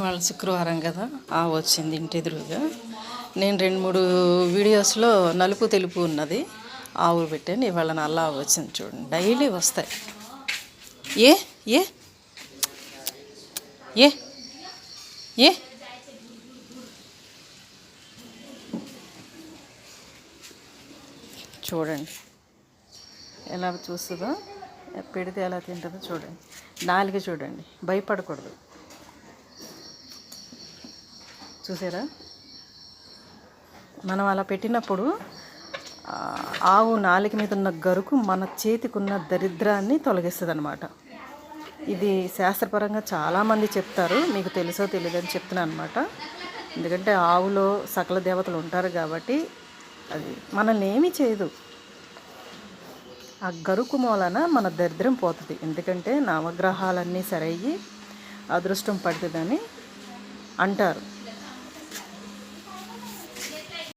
వాళ్ళ శుక్రవారం కదా వచ్చింది ఇంటి ఎదురుగా. నేను 2-3 వీడియోస్లో నలుపు తెలుపు ఉన్నది ఆవు పెట్టాను. ఇవాళ నల్ల ఆవు వచ్చింది చూడండి. డైలీ వస్తాయి. ఏ ఏ ఏ ఏ చూడండి ఎలా చూస్తుందో, పెడితే ఎలా తింటుందో చూడండి. నాలుక చూడండి, భయపడకూడదు. చూసారా, మనం అలా పెట్టినప్పుడు ఆవు నాలుక మీద ఉన్న గరుకు మన చేతికున్న దరిద్రాన్ని తొలగిస్తుంది అన్నమాట. ఇది శాస్త్రపరంగా చాలామంది చెప్తారు, మీకు తెలుసో తెలియదని చెప్తున్నాను అనమాట. ఎందుకంటే ఆవులో సకల దేవతలు ఉంటారు కాబట్టి అది మనల్ని ఏమీ చేయదు. ఆ గరుకు మూలన మన దరిద్రం పోతుంది. ఎందుకంటే నవగ్రహాలన్నీ సరయ్యి అదృష్టం పడుతుందని అంటారు.